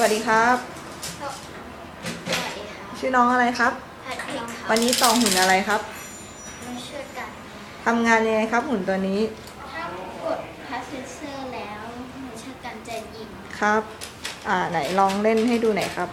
วัสดีครับสวัสดีค่ะชื่อน้องอะไรครับแพทริกค่ะวันนี้ต่อหุ่นอะไรครับมาช่วยกันทำงานยังไงครับหุ่นตัวนี้ถ้ากดพาสเซนเซอร์แล้วมาช่วยกันจะยิงครับไหนลองเล่นให้ดูหน่อยครับ